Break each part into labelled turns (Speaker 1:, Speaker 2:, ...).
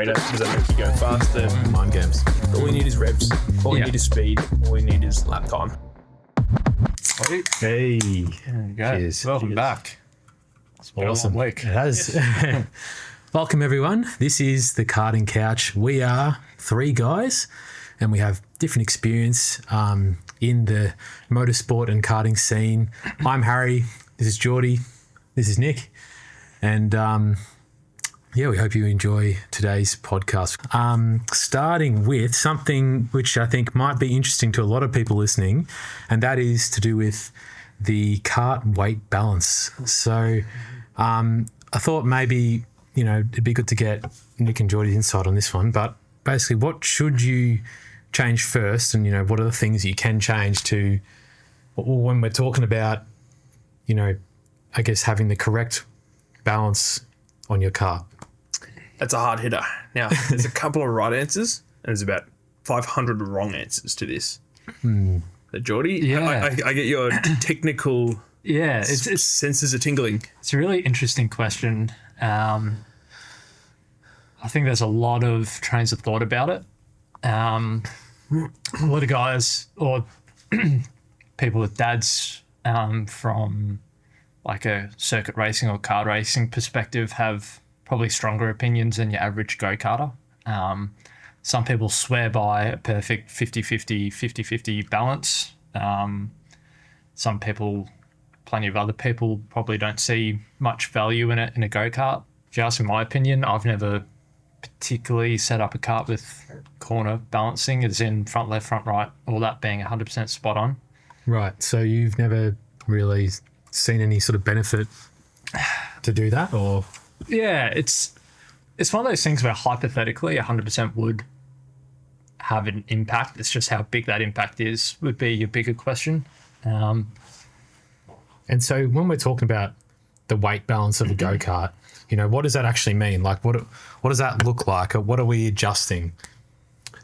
Speaker 1: Does that make you go faster?
Speaker 2: Mind games.
Speaker 1: All you need is revs. All you need is speed. All you need is lap time.
Speaker 2: Hey.
Speaker 3: There you go.
Speaker 2: Cheers.
Speaker 3: Welcome back. It's been
Speaker 2: Awesome.
Speaker 3: a long week.
Speaker 2: It has. Welcome, everyone. This is the Karting Couch. We are three guys and we have different experience in the motorsport and karting scene. I'm Harry. This is Jordi. This is Nick. And we hope you enjoy today's podcast. Starting with something which I think might be interesting to a lot of people listening, and that is to do with the kart weight balance. So I thought maybe, it'd be good to get Nick and Jordy's insight on this one, but basically what should you change first, and, what are the things you can change to, when we're talking about, I guess having the correct balance on your kart?
Speaker 1: That's a hard hitter. Now, there's a couple of right answers, and there's about 500 wrong answers to this. Jordi,
Speaker 3: Yeah.
Speaker 1: I get your technical
Speaker 3: It's
Speaker 1: senses are tingling.
Speaker 3: it's a really interesting question. I think there's a lot of trains of thought about it. A lot of guys or people with dads from like a circuit racing or kart racing perspective have probably stronger opinions than your average go-karter. Some people swear by a perfect 50-50 balance. Some people, plenty of other people, probably don't see much value in it in a go-kart. If you ask me my opinion, I've never particularly set up a kart with corner balancing, as in front left, front right, all that being 100% spot on.
Speaker 2: Right. So you've never really seen any sort of benefit to do that, or?
Speaker 3: Yeah, it's one of those things where hypothetically 100% would have an impact. It's just how big that impact is would be your bigger question.
Speaker 2: And so when we're talking about the weight balance of a go-kart, what does that actually mean? Like, what does that look like? Or what are we adjusting?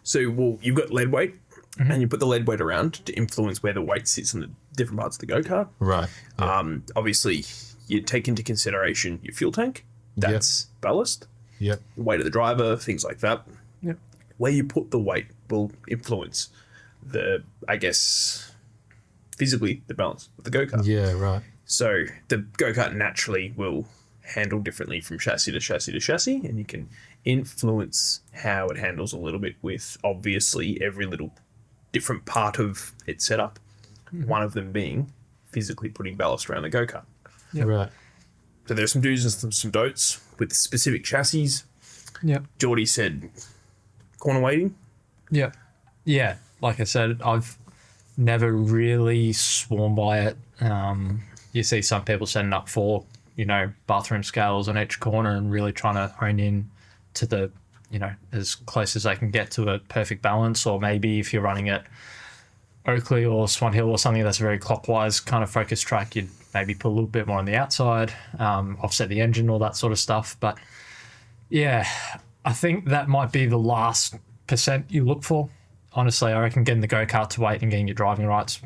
Speaker 1: So, you've got lead weight, and you put the lead weight around to influence where the weight sits in the different parts of the go-kart.
Speaker 2: Right.
Speaker 1: Obviously, you take into consideration your fuel tank. That's ballast.
Speaker 2: Yep.
Speaker 1: The weight of the driver, things like that.
Speaker 3: Yep.
Speaker 1: Where you put the weight will influence physically the balance of the go-kart.
Speaker 2: Yeah, right.
Speaker 1: So the go-kart naturally will handle differently from chassis to chassis to chassis, and you can influence how it handles a little bit with obviously every little different part of its setup. One of them being physically putting ballast around the go-kart.
Speaker 2: Yep. Right.
Speaker 1: So there's some do's and some don'ts with specific chassis.
Speaker 3: Yep.
Speaker 1: Jordi said corner weighting.
Speaker 3: Yep. Yeah, like I said, I've never really sworn by it. You see some people setting up for, bathroom scales on each corner and really trying to hone in to the, as close as they can get to a perfect balance. Or maybe if you're running at Oakley or Swan Hill or something that's a very clockwise kind of focus track, you'd maybe put a little bit more on the outside, offset the engine, all that sort of stuff. But yeah, I think that might be the last % you look for. Honestly, I reckon getting the go-kart to weight and getting your driving rights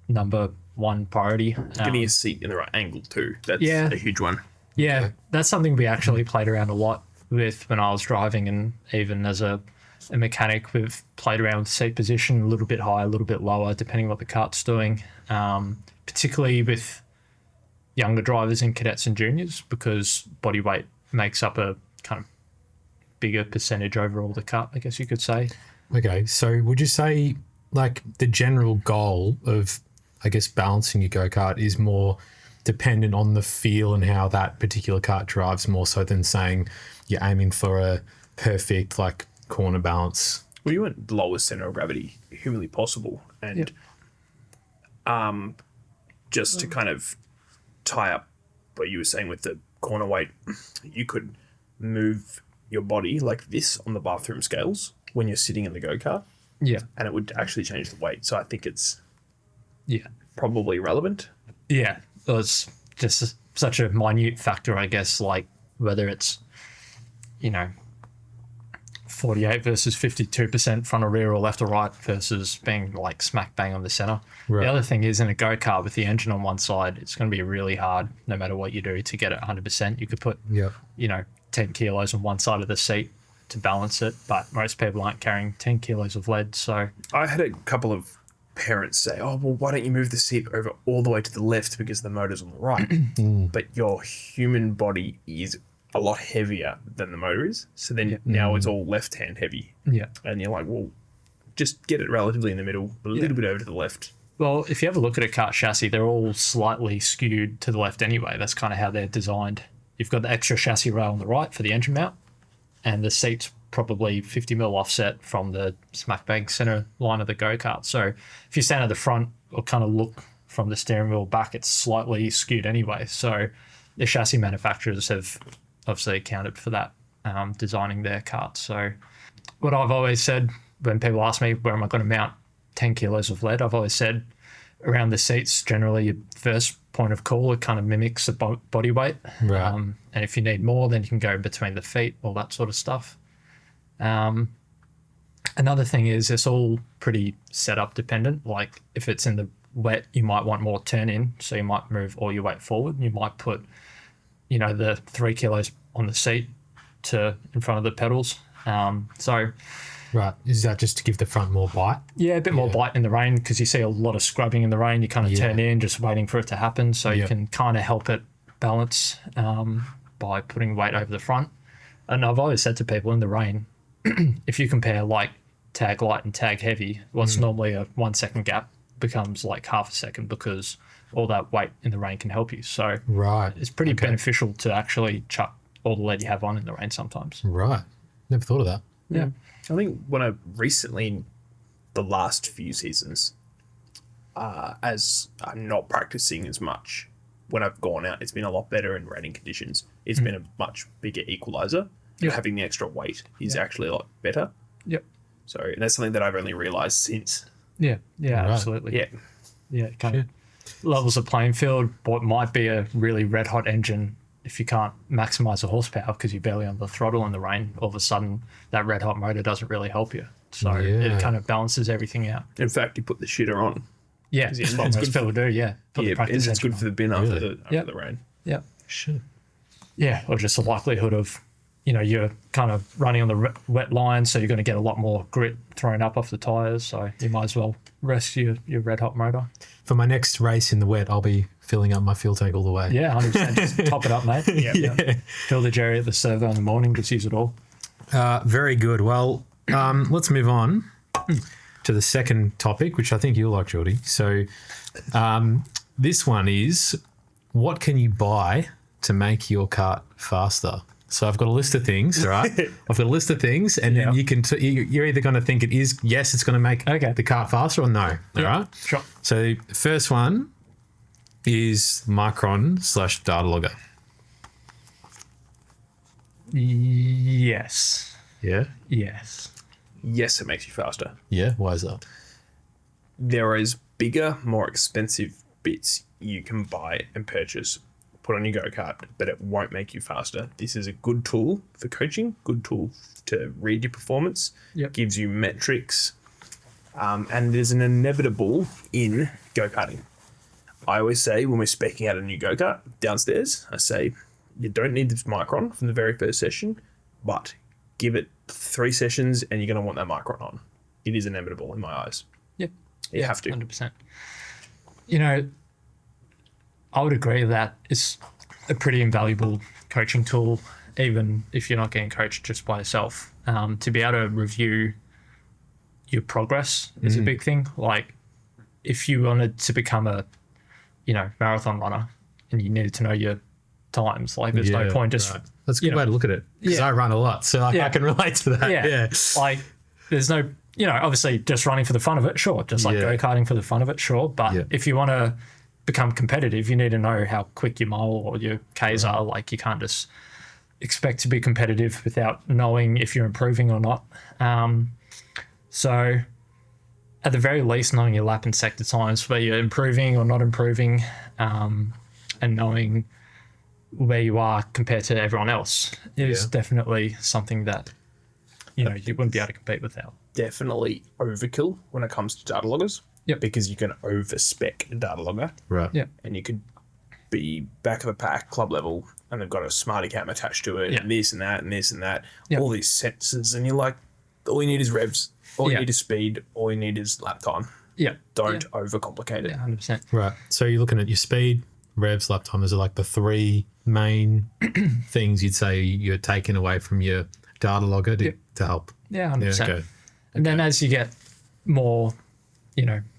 Speaker 3: number one priority.
Speaker 1: Getting your seat in the right angle too. That's a huge one.
Speaker 3: Yeah, that's something we actually played around a lot with when I was driving, and even as a mechanic, we've played around with seat position, a little bit higher, a little bit lower, depending what the kart's doing, particularly with younger drivers in cadets and juniors, because body weight makes up a kind of bigger percentage overall the kart, I guess you could say.
Speaker 2: Okay. So would you say like the general goal of, I guess, balancing your go-kart is more dependent on the feel and how that particular kart drives, more so than saying you're aiming for a perfect like corner balance?
Speaker 1: Well, you want the lowest center of gravity humanly possible. And just to kind of tie up what you were saying with the corner weight, you could move your body like this on the bathroom scales when you're sitting in the go-kart.
Speaker 3: Yeah.
Speaker 1: And it would actually change the weight. So I think it's
Speaker 3: Yeah.
Speaker 1: probably relevant.
Speaker 3: Yeah. It's just such a minute factor, I guess, like whether it's, 48 versus 52% front or rear or left or right versus being like smack bang on the center.
Speaker 2: Right.
Speaker 3: The other thing is in a go-kart with the engine on one side, it's going to be really hard no matter what you do to get it 100%. You could put, 10 kilos on one side of the seat to balance it, but most people aren't carrying 10 kilos of lead. So
Speaker 1: I had a couple of parents say, "Oh, well, why don't you move the seat over all the way to the left because the motor's on the right?" But your human body is a lot heavier than the motor is. So then now it's all left-hand heavy.
Speaker 3: yeah.
Speaker 1: And you're like, well, just get it relatively in the middle, a little bit over to the left.
Speaker 3: Well, if you have a look at a kart chassis, they're all slightly skewed to the left anyway. That's kind of how they're designed. You've got the extra chassis rail on the right for the engine mount, and the seat's probably 50 mil offset from the smack bang center line of the go-kart. So if you stand at the front or kind of look from the steering wheel back, it's slightly skewed anyway. So the chassis manufacturers have obviously accounted for that, designing their karts. So what I've always said when people ask me where am I going to mount 10 kilos of lead, I've always said around the seats, generally your first point of call, it kind of mimics the body weight.
Speaker 2: Right.
Speaker 3: And if you need more, then you can go between the feet, all that sort of stuff. Another thing is it's all pretty setup dependent. Like if it's in the wet, you might want more turn in, so you might move all your weight forward. You might put, the 3 kilos on the seat to in front of the pedals.
Speaker 2: Right. Is that just to give the front more bite?
Speaker 3: Yeah, a bit more bite in the rain because you see a lot of scrubbing in the rain. You kind of turn in just waiting for it to happen. So you can kind of help it balance by putting weight over the front. And I've always said to people in the rain, if you compare like tag light and tag heavy, what's normally a 1 second gap becomes like half a second because all that weight in the rain can help you. So
Speaker 2: Right.
Speaker 3: it's pretty beneficial to actually chuck all the lead you have on in the rain sometimes.
Speaker 2: Right. Never thought of that.
Speaker 3: Yeah.
Speaker 1: I think when I recently, the last few seasons, as I'm not practicing as much, when I've gone out, it's been a lot better in raining conditions. It's been a much bigger equalizer.
Speaker 3: Yeah.
Speaker 1: Having the extra weight is actually a lot better.
Speaker 3: Yep.
Speaker 1: So that's something that I've only realised since.
Speaker 3: Yeah. Yeah.
Speaker 2: Right.
Speaker 3: Absolutely.
Speaker 1: Yeah.
Speaker 3: Yeah. It kind of levels the playing field. What might be a really red hot engine, if you can't maximize the horsepower because you're barely on the throttle in the rain, all of a sudden that red hot motor doesn't really help you. So it kind of balances everything out.
Speaker 1: In fact, you put the shitter on.
Speaker 3: Yeah, that's what most people do. Yeah, put the practice
Speaker 1: engine's good
Speaker 3: engine
Speaker 1: for the bin after the rain.
Speaker 3: on. Yeah,
Speaker 2: Shit.
Speaker 3: yeah, or just the likelihood of, you're kind of running on the wet line, so you're going to get a lot more grit thrown up off the tires. So you might as well rest your red hot motor.
Speaker 2: For my next race in the wet, I'll be filling up my fuel tank all the way.
Speaker 3: Yeah, 100%. Just top it up, mate. Yeah. Fill the jerry at the servo in the morning. Just use it all.
Speaker 2: Very good. Well, let's move on to the second topic, which I think you'll like, Jordi. So this one is, what can you buy to make your kart faster? So I've got a list of things, right? I've got a list of things, and then you can you're either going to think it is, yes, it's going to make the kart faster, or no. All right?
Speaker 3: Sure.
Speaker 2: So the first one is Micron/data logger.
Speaker 3: Yes.
Speaker 2: Yeah?
Speaker 3: Yes.
Speaker 1: Yes, it makes you faster.
Speaker 2: Yeah? Why is that?
Speaker 1: There is bigger, more expensive bits you can buy and purchase, put on your go-kart, but it won't make you faster. This is a good tool for coaching, good tool to read your performance, gives you metrics, and there's an inevitable in go-karting. I always say when we're speccing out a new go-kart downstairs, I say, you don't need this Micron from the very first session, but give it 3 sessions and you're going to want that Micron on. It is inevitable in my eyes.
Speaker 3: Yep.
Speaker 1: You have to.
Speaker 3: 100%. I would agree that it's a pretty invaluable coaching tool, even if you're not getting coached just by yourself. To be able to review your progress is a big thing. Like if you wanted to become a, marathon runner and you needed to know your times, like there's no point just...
Speaker 2: Right. That's a good way to look at it, because I run a lot, so I can relate to that. Yeah.
Speaker 3: Like there's no, obviously just running for the fun of it, sure. Just like go-karting for the fun of it, sure. But if you want to become competitive, you need to know how quick your mile or your Ks are. Like you can't just expect to be competitive without knowing if you're improving or not. So at the very least, knowing your lap and sector times, where you're improving or not improving, and knowing where you are compared to everyone else is definitely something that, you wouldn't be able to compete without.
Speaker 1: Definitely overkill when it comes to data loggers.
Speaker 3: Yep.
Speaker 1: Because you can overspec a data logger.
Speaker 2: Right.
Speaker 3: Yeah.
Speaker 1: And you could be back of the pack, club level, and they've got a smarty cam attached to it,
Speaker 3: Yeah.
Speaker 1: and this and that and this and that,
Speaker 3: Yeah.
Speaker 1: all these sensors, and you're like, all you need is revs, all you
Speaker 3: Yeah.
Speaker 1: need is speed, all you need is lap time.
Speaker 3: Yeah.
Speaker 1: Don't overcomplicate it.
Speaker 3: Yeah, 100%.
Speaker 2: Right. So you're looking at your speed, revs, lap time. Those are like the three main things you'd say you're taking away from your data logger to help.
Speaker 3: Yeah, 100%.
Speaker 2: okay.
Speaker 3: And then as you get more,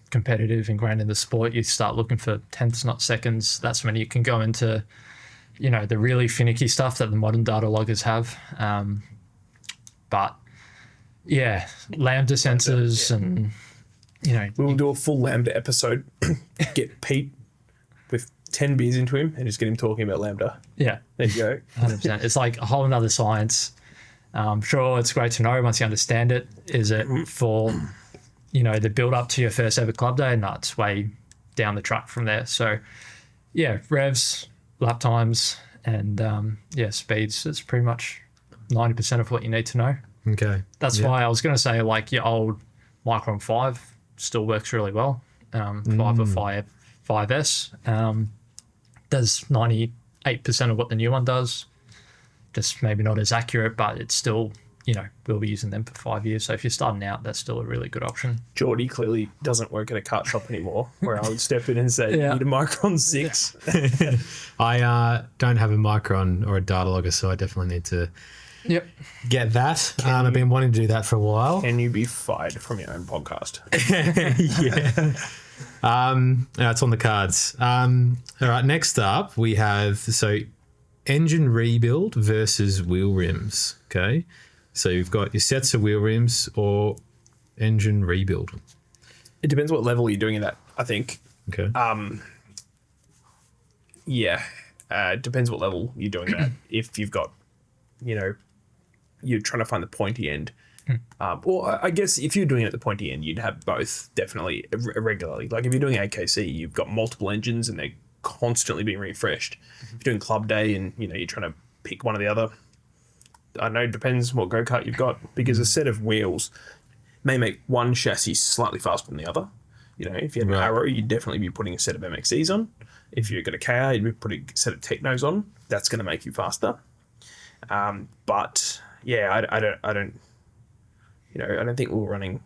Speaker 3: competitive and ingrained in the sport, you start looking for tenths, not seconds. That's when you can go into, the really finicky stuff that the modern data loggers have. But yeah, lambda sensors and,
Speaker 1: We'll do a full Lambda episode. Get Pete with 10 beers into him and just get him talking about Lambda.
Speaker 3: yeah,
Speaker 1: There you go.
Speaker 3: 100%. It's like a whole nother science. Sure, it's great to know once you understand it. Is it for, the build up to your first ever club day? No, it's way down the track from there. So, yeah, revs, lap times, and speeds. It's pretty much 90% of what you need to know.
Speaker 2: Okay.
Speaker 3: That's why I was going to say, like, your old Micron 5 still works really well. 5 or 5S does 98% of what the new one does. Just maybe not as accurate, but it's still, we'll be using them for 5 years. So if you're starting out, that's still a really good option.
Speaker 1: Jordi clearly doesn't work at a kart shop anymore, where I would step in and say,
Speaker 3: Yeah.
Speaker 1: you need a Micron 6.
Speaker 2: I don't have a Micron or a data logger, so I definitely need to
Speaker 3: Yep.
Speaker 2: get that. I've been wanting to do that for a while.
Speaker 1: Can you be fired from your own podcast?
Speaker 2: Yeah. It's on the cards. All right, next up we have engine rebuild versus wheel rims. Okay. So you've got your sets of wheel rims or engine rebuild.
Speaker 1: It depends what level you're doing it at, I think.
Speaker 2: Okay.
Speaker 1: It depends what level you're doing it at. If you've got, you're trying to find the pointy end. Or I guess if you're doing it at the pointy end, you'd have both definitely regularly. Like if you're doing AKC, you've got multiple engines and they're constantly being refreshed. If you're doing club day and, you're trying to pick one or the other, I know it depends what go-kart you've got, because a set of wheels may make one chassis slightly faster than the other. If you had an Arrow, you'd definitely be putting a set of MXEs on. If you've got a KR, you'd be putting a set of Technos on. That's going to make you faster. But yeah, I don't think we were running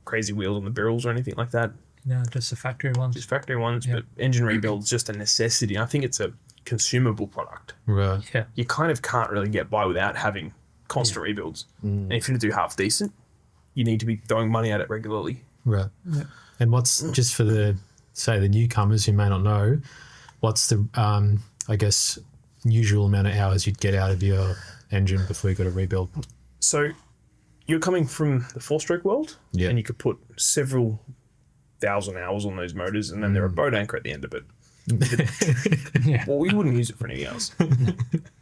Speaker 1: crazy wheels on the barrels or anything like that.
Speaker 3: No, just the factory ones.
Speaker 1: Just factory ones, but engine rebuild's just a necessity. I think it's a consumable product.
Speaker 2: Right.
Speaker 3: Yeah.
Speaker 1: You kind of can't really get by without having constant rebuilds. And if you're going to do half decent, you need to be throwing money at it regularly.
Speaker 2: Right. Yeah. And what's, just for the newcomers who may not know, what's the, usual amount of hours you'd get out of your engine before you got a rebuild?
Speaker 1: So you're coming from the four-stroke world, and you could put several thousand hours on those motors, and then they're a boat anchor at the end of it. Well, we wouldn't use it for anything else.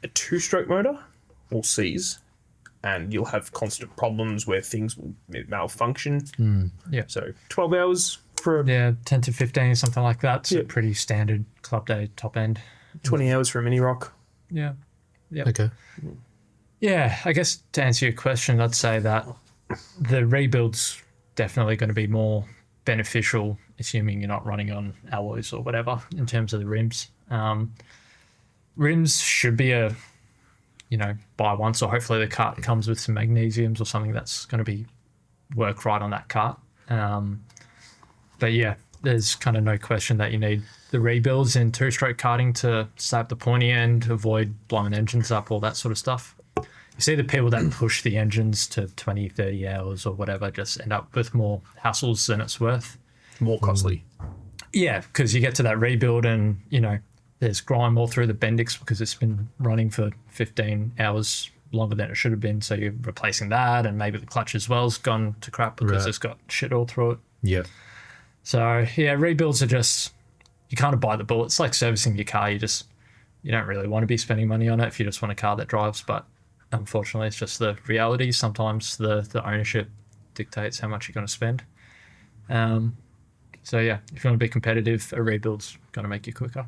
Speaker 1: A two-stroke motor will seize, and you'll have constant problems where things will malfunction.
Speaker 3: Yeah.
Speaker 1: So 12 hours for a
Speaker 3: 10 to 15, something like that. So pretty standard club day top end.
Speaker 1: 20 hours for a mini rock.
Speaker 3: Yeah. Yeah.
Speaker 2: Okay.
Speaker 3: Yeah, I guess to answer your question, I'd say that the rebuild's definitely going to be more beneficial, assuming you're not running on alloys or whatever, in terms of the rims. Rims should be buy once, or hopefully the cart comes with some magnesiums or something that's going to work right on that cart. But yeah, there's kind of no question that you need the rebuilds in two-stroke karting to stay up the pointy end, avoid blowing engines up, all that sort of stuff. You see the people that push the engines to 20, 30 hours or whatever just end up with more hassles than it's worth.
Speaker 1: More costly.
Speaker 3: Yeah, because you get to that rebuild and, there's grime all through the Bendix because it's been running for 15 hours longer than it should have been. So you're replacing that, and maybe the clutch as well has gone to crap because it's got shit all through it.
Speaker 2: Yeah.
Speaker 3: So, yeah, rebuilds are just, you kind of bite the bullet. It's like servicing your car. You don't really want to be spending money on it if you just want a car that drives. But unfortunately, it's just the reality. Sometimes the ownership dictates how much you're going to spend. So, yeah, if you want to be competitive, a rebuild's going to make you quicker.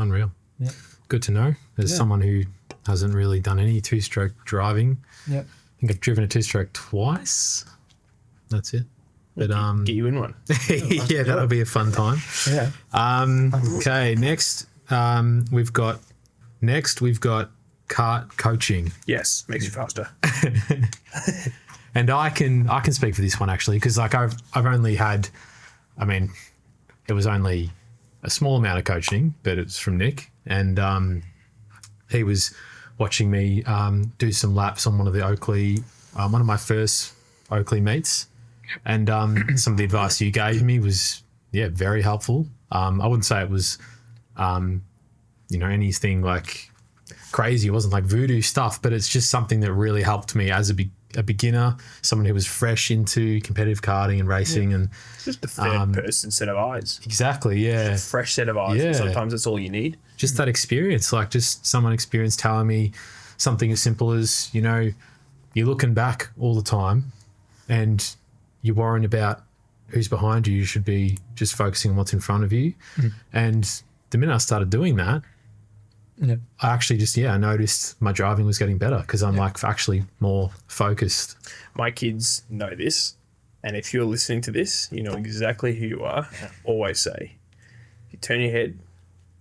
Speaker 2: Unreal.
Speaker 3: Yeah.
Speaker 2: Good to know. As someone who hasn't really done any two-stroke driving,
Speaker 3: Yeah.
Speaker 2: I think I've driven a two-stroke twice. That's it. But
Speaker 1: Get you in one.
Speaker 2: yeah, that'll be a fun time.
Speaker 3: Yeah.
Speaker 2: Okay, next we've got kart coaching.
Speaker 1: Yes, makes you faster.
Speaker 2: And I can speak for this one actually, because like I've only had, I mean, it was only a small amount of coaching, but it's from Nick, and he was watching me do some laps on one of the Oakley, one of my first Oakley meets, and some of the advice you gave me was very helpful. I wouldn't say it was anything like crazy. It wasn't like voodoo stuff, but it's just something that really helped me as a beginner, someone who was fresh into competitive karting and racing. And
Speaker 1: It's just a third person set of eyes.
Speaker 2: exactly, yeah.
Speaker 1: A fresh set of eyes.
Speaker 2: Yeah.
Speaker 1: Sometimes that's all you need.
Speaker 2: Just that experience, like just someone experienced telling me something as simple as, you're looking back all the time and you're worrying about who's behind you. You should be just focusing on what's in front of you. And the minute I started doing that, I actually just, I noticed my driving was getting better because I'm like actually more focused.
Speaker 1: My kids know this. And if you're listening to this, you know exactly who you are. I always say, if you turn your head,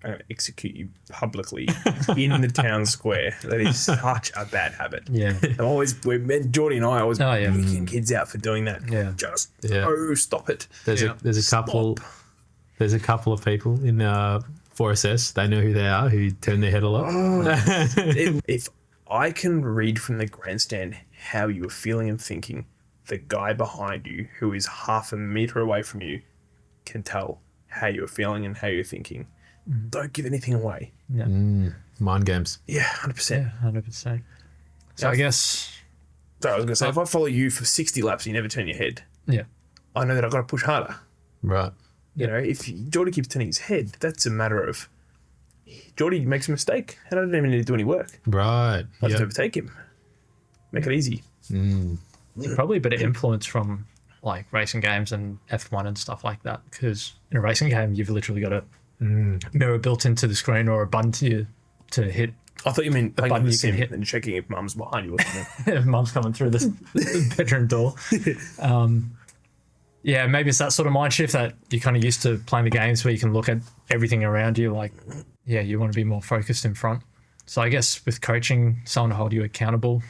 Speaker 1: I'm going to execute you publicly in the town square. That is such a bad habit.
Speaker 3: Yeah.
Speaker 1: Jordi and I always picking kids out for doing that.
Speaker 3: Yeah.
Speaker 1: Just, stop it.
Speaker 2: There's a couple of people in 4SS, they know who they are, who turn their head a lot.
Speaker 1: If I can read from the grandstand how you are feeling and thinking, the guy behind you who is half a metre away from you can tell how you're feeling and how you're thinking. Don't give anything away.
Speaker 3: Yeah.
Speaker 2: Mind games.
Speaker 1: Yeah, 100%.
Speaker 3: Yeah, 100%. So I guess...
Speaker 1: So I was going to say, if I follow you for 60 laps and you never turn your head, I know that I've got to push harder.
Speaker 2: Right.
Speaker 1: You know, if Jordi keeps turning his head, that's a matter of Jordi makes a mistake and I don't even need to do any work.
Speaker 2: Right.
Speaker 1: I just overtake him. Make it easy.
Speaker 3: Probably a bit of influence from like racing games and F1 and stuff like that, because in a racing game, you've literally got a mirror built into the screen or a button to hit.
Speaker 1: I thought you meant playing
Speaker 3: button
Speaker 1: with
Speaker 3: you can
Speaker 1: sim
Speaker 3: hit.
Speaker 1: and checking if mum's behind you or something.
Speaker 3: If mum's coming through the bedroom door. Maybe it's that sort of mind shift that you're kind of used to playing the games where you can look at everything around you. Like, you want to be more focused in front. So I guess with coaching, someone to hold you accountable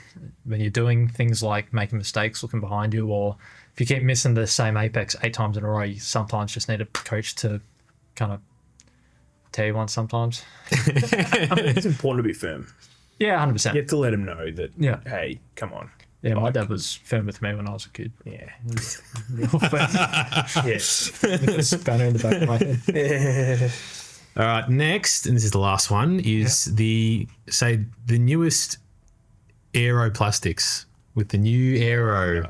Speaker 3: when you're doing things like making mistakes, looking behind you, or if you keep missing the same apex 8 times in a row, you sometimes just need a coach to kind of tell you once sometimes.
Speaker 1: It's important to be firm.
Speaker 3: Yeah, 100%.
Speaker 1: You have to let him know that, hey, come on.
Speaker 3: Yeah, my dad was firm with me when I was a kid.
Speaker 1: Yeah.
Speaker 3: Real firm.
Speaker 1: Yes.
Speaker 3: With a spanner in the back of my head.
Speaker 2: All right, next, and this is the last one, is the newest aero plastics with the new aero,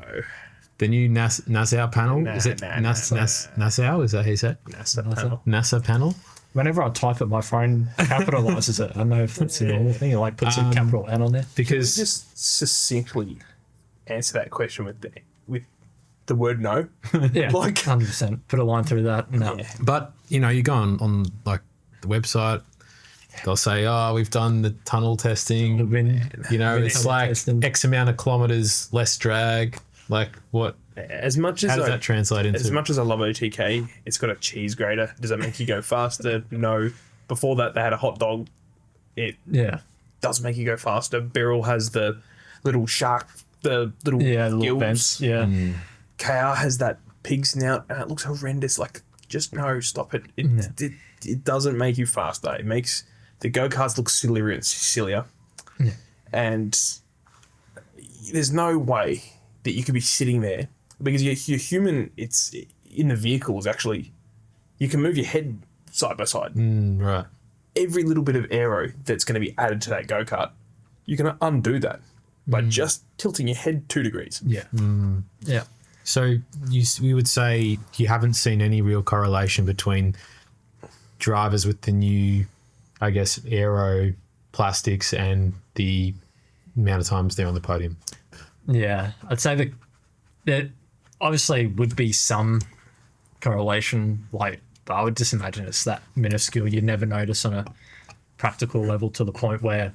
Speaker 2: the new Nassau panel. Is it Nassau? Is that how you say it? NASA panel.
Speaker 3: Whenever I type it, my phone capitalizes it. I don't know if that's a normal thing. It like puts a capital N on there.
Speaker 2: Because
Speaker 1: just succinctly answer that question with the word no.
Speaker 3: Yeah,
Speaker 1: Like
Speaker 3: 100%. Put a line through that. No.
Speaker 1: Yeah.
Speaker 2: But, you go on like the website, they'll say, we've done the tunnel testing. It's like
Speaker 3: testing.
Speaker 2: X amount of kilometers less drag. Like what?
Speaker 1: As much as
Speaker 2: How does that translate into?
Speaker 1: As much as I love OTK, it's got a cheese grater. Does that make you go faster? No. Before that, they had a hot dog. It does make you go faster. Beryl has the little shark, the little gills.
Speaker 3: vents. Yeah.
Speaker 1: KR has that pig snout, and it looks horrendous. Like, just no, stop it. It doesn't make you faster. It makes the go-karts look sillier and sillier.
Speaker 3: Yeah.
Speaker 1: And there's no way that you could be sitting there, because you're human. It's in the vehicles, actually. You can move your head side by side.
Speaker 2: Right.
Speaker 1: Every little bit of aero that's going to be added to that go-kart, you can undo that by just tilting your head 2 degrees.
Speaker 3: Yeah. Yeah.
Speaker 2: So you would say you haven't seen any real correlation between drivers with the new, I guess, aero plastics and the amount of times they're on the podium?
Speaker 3: Yeah. I'd say that there obviously would be some correlation. Like, I would just imagine it's that minuscule. You never notice on a practical level to the point where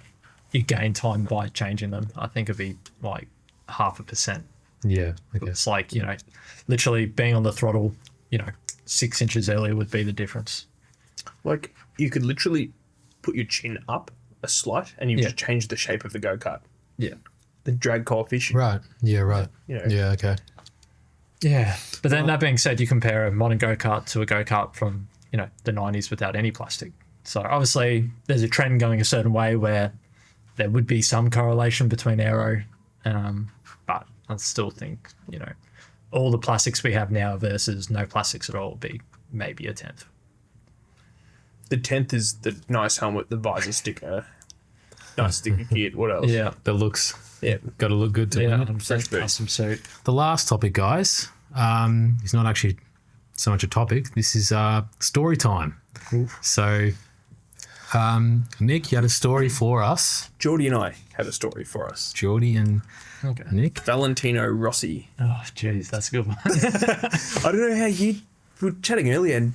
Speaker 3: you gain time by changing them. I think it'd be like 0.5%.
Speaker 2: Yeah, I guess.
Speaker 3: It's like, literally being on the throttle, 6 inches earlier would be the difference.
Speaker 1: Like, you could literally put your chin up a slight and you've
Speaker 3: Yeah.
Speaker 1: just changed the shape of the go-kart.
Speaker 3: Yeah.
Speaker 1: The drag coefficient.
Speaker 2: Right. Yeah. Right.
Speaker 1: You know.
Speaker 2: Yeah. Okay.
Speaker 3: Yeah. But then that being said, you compare a modern go-kart to a go-kart from, the 90s without any plastic. So obviously there's a trend going a certain way where there would be some correlation between aero. But I still think, all the plastics we have now versus no plastics at all would be maybe a tenth.
Speaker 1: The 10th is the nice helmet, the visor sticker, nice sticker kit. What else?
Speaker 3: Yeah.
Speaker 2: That looks.
Speaker 1: Yeah.
Speaker 2: Got to look good to
Speaker 3: Yeah.
Speaker 2: win it.
Speaker 3: 100%
Speaker 1: boots.
Speaker 3: custom suit.
Speaker 2: The last topic, guys, is not actually so much a topic. This is story time. So, Nick, you had a story for us.
Speaker 1: Jordi and I had a story for us.
Speaker 2: Jordi and
Speaker 3: Okay.
Speaker 2: Nick.
Speaker 1: Valentino Rossi.
Speaker 3: Oh, jeez, that's a good one.
Speaker 1: I don't know how you were chatting earlier and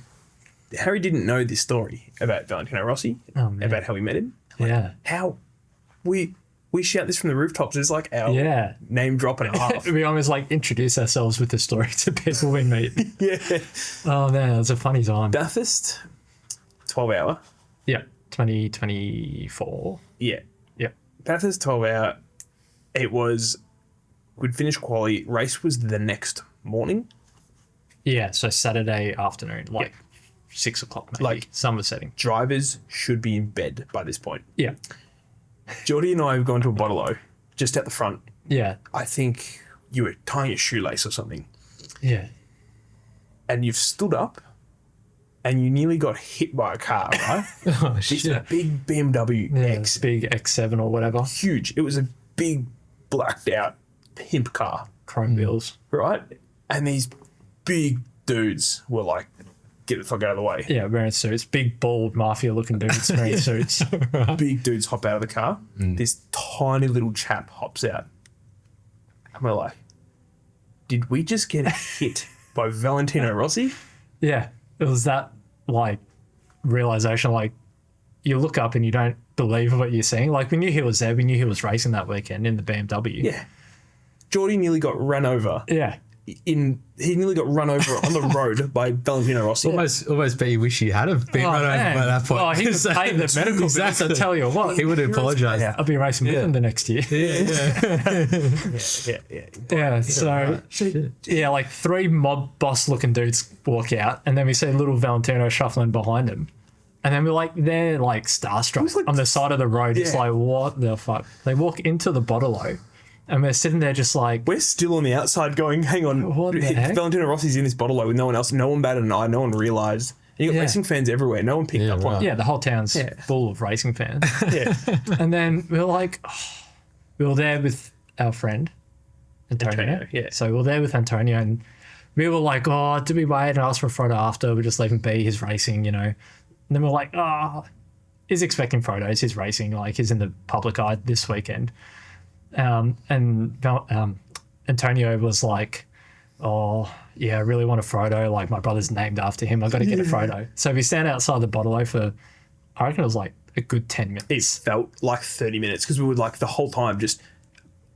Speaker 1: Harry didn't know this story about Valentino Rossi,
Speaker 3: Oh, man.
Speaker 1: about how we met him.
Speaker 3: Yeah.
Speaker 1: How? We shout this from the rooftops. It's like our
Speaker 3: Yeah.
Speaker 1: name drop and a half.
Speaker 3: We almost introduce ourselves with the story to people we meet.
Speaker 1: Yeah.
Speaker 3: Oh, man, it was a funny time.
Speaker 1: Bathurst, 12 hour.
Speaker 3: Yeah. 2024.
Speaker 1: Yeah.
Speaker 3: Yeah.
Speaker 1: Bathurst 12 hour. It was, we'd finished quali. Race was the next morning.
Speaker 3: Yeah, so Saturday afternoon, 6 o'clock maybe, summer setting.
Speaker 1: Drivers should be in bed by this point.
Speaker 3: Yeah.
Speaker 1: Jordi and I have gone to a bottle-o just at the front.
Speaker 3: Yeah.
Speaker 1: I think you were tying a shoelace or something.
Speaker 3: Yeah.
Speaker 1: And you've stood up and you nearly got hit by a car, right?
Speaker 2: Oh,
Speaker 1: It's a
Speaker 2: shit.
Speaker 1: big BMW
Speaker 3: Yeah,
Speaker 1: X.
Speaker 3: big X7 or whatever.
Speaker 1: Huge. It was a big blacked out pimp car,
Speaker 3: Chrome wheels.
Speaker 1: right? And these big dudes were like, get the fuck out of the way.
Speaker 3: Yeah, wearing suits. Big, bald, mafia-looking dudes wearing suits.
Speaker 1: Big dudes hop out of the car. This tiny little chap hops out. And we're like, did we just get hit by Valentino Rossi?
Speaker 3: Yeah, it was that, realization, you look up and you don't believe what you're seeing. We knew he was there. We knew he was racing that weekend in the BMW.
Speaker 1: Yeah. Jordi nearly got run over.
Speaker 3: Yeah.
Speaker 1: He nearly got run over on the road by Valentino Rossi.
Speaker 2: Almost bet you wish he had have been run over
Speaker 3: man.
Speaker 2: by that point.
Speaker 3: Oh, he could pay the medical bills, I tell you what.
Speaker 2: He would apologise.
Speaker 3: I'll be racing with him the next year. Yeah, so yeah, 3 mob boss looking dudes walk out, and then we see little Valentino shuffling behind him. And then they're starstruck on the side of the road. It's
Speaker 1: Yeah.
Speaker 3: what the fuck? They walk into the bottle-o, and we're sitting there just
Speaker 1: We're still on the outside going, hang on,
Speaker 3: What the heck?
Speaker 1: Valentino Rossi's in this bottle with no one else. No one batted an eye. No one realised. And you got
Speaker 3: Yeah.
Speaker 1: racing fans everywhere. No one picked
Speaker 2: Yeah,
Speaker 1: up on
Speaker 2: right.
Speaker 1: it.
Speaker 3: yeah, the whole town's full of racing fans.
Speaker 1: Yeah.
Speaker 3: And then we were we were there with our friend Antonio.
Speaker 1: Antonio, yeah.
Speaker 3: So we were there with Antonio, and we were oh, do we wait and ask for a photo after? We just leave him be. He's racing, And then we're he's expecting photos. He's racing. He's in the public eye this weekend. And Antonio was oh, yeah, I really want a photo. My brother's named after him. I've got to get a photo. So we stand outside the bottle for, I reckon it was a good 10 minutes.
Speaker 1: It felt like 30 minutes because we were the whole time just,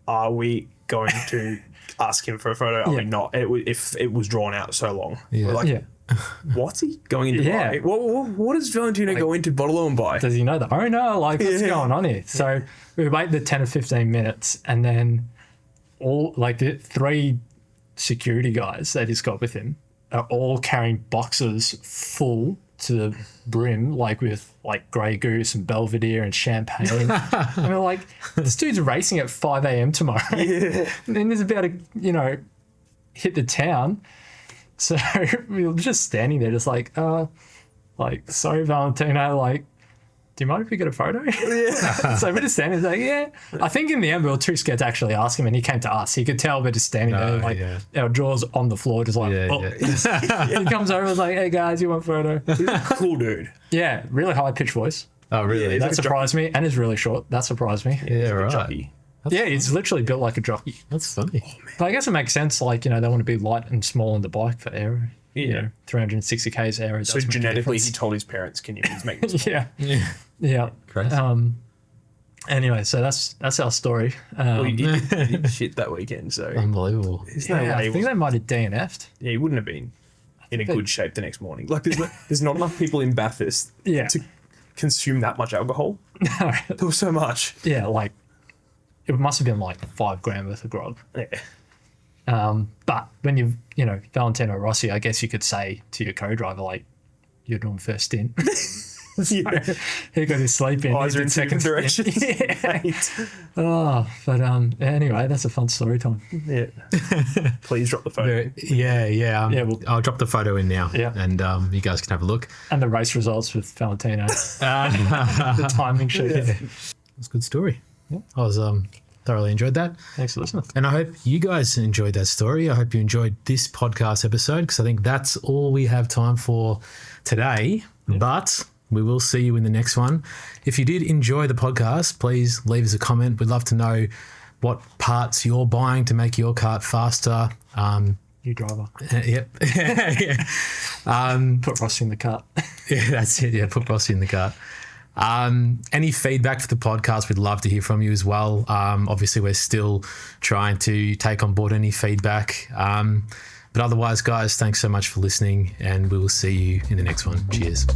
Speaker 1: are we going to ask him for a photo? Are we not? If it was drawn out so long.
Speaker 2: Yeah.
Speaker 1: We're
Speaker 3: Yeah.
Speaker 1: what's he going into
Speaker 3: Yeah.
Speaker 1: buy? What does Valentino go into bottle and buy?
Speaker 3: Does he know the owner? What's going on here? So we wait the 10 or 15 minutes, and then all the 3 security guys that he's got with him are all carrying boxes full to the brim, with Grey Goose and Belvedere and champagne. And we're this dude's racing at 5 a.m. tomorrow. Yeah. And then he's about to, hit the town. So we were just standing there, just sorry, Valentino, do you mind if we get a photo? Yeah. So we're just standing there, yeah. I think in the end we were too scared to actually ask him, and he came to us. He could tell we're just standing there, our jaws on the floor, just He comes over, and hey guys, you want a photo?
Speaker 1: He's a cool dude.
Speaker 3: Yeah, really high pitched voice.
Speaker 2: Oh, really?
Speaker 1: Yeah,
Speaker 3: That surprised me, and is really short. That surprised me.
Speaker 2: Yeah, right.
Speaker 1: Jockey.
Speaker 3: Yeah, he's literally built like a jockey.
Speaker 2: That's funny.
Speaker 3: But I guess it makes sense, they want to be light and small on the bike for aero.
Speaker 1: Yeah.
Speaker 3: 360 k's aero.
Speaker 1: So genetically, he told his parents, "Can you please make this?"
Speaker 3: Yeah.
Speaker 2: Yeah.
Speaker 3: Yeah.
Speaker 2: Crazy.
Speaker 3: Anyway, so that's our story.
Speaker 1: Well, he did shit that weekend, so
Speaker 2: Unbelievable.
Speaker 1: there's no
Speaker 3: Yeah,
Speaker 1: way.
Speaker 3: I think they might have DNF'd.
Speaker 1: Yeah, he wouldn't have been in a
Speaker 3: they-
Speaker 1: good shape the next morning. There's not enough people in Bathurst
Speaker 3: Yeah.
Speaker 1: to consume that much alcohol? There was so much.
Speaker 3: Yeah, like it must have been like 5 grand worth of grog.
Speaker 1: Yeah.
Speaker 3: But when Valentino Rossi, I guess you could say to your co-driver, like, you're doing first stint.
Speaker 1: Yeah.
Speaker 3: He got his sleep in.
Speaker 1: Eyes
Speaker 3: He
Speaker 1: are in
Speaker 3: did
Speaker 1: different directions.
Speaker 3: Yeah.
Speaker 1: Mate.
Speaker 3: But anyway, that's a fun story time.
Speaker 1: Yeah. Please drop the photo.
Speaker 2: Yeah. I'll drop the photo in now.
Speaker 3: Yeah.
Speaker 2: And you guys can have a look.
Speaker 3: And the race results with Valentino. The timing sheet.
Speaker 2: Yeah. It's a good story.
Speaker 3: Yeah.
Speaker 2: I was thoroughly enjoyed that.
Speaker 3: Thanks for listening.
Speaker 2: And I hope you guys enjoyed that story. I hope you enjoyed this podcast episode, because I think that's all we have time for today. Yeah. But we will see you in the next one. If you did enjoy the podcast, please leave us a comment. We'd love to know what parts you're buying to make your kart faster.
Speaker 3: New driver.
Speaker 2: Yep. Yeah.
Speaker 3: Put Rossi in the cart.
Speaker 2: Yeah, that's it. Yeah, put Rossi in the cart. Any feedback for the podcast, we'd love to hear from you as well. Obviously, we're still trying to take on board any feedback. But otherwise, guys, thanks so much for listening, and we will see you in the next one. Cheers.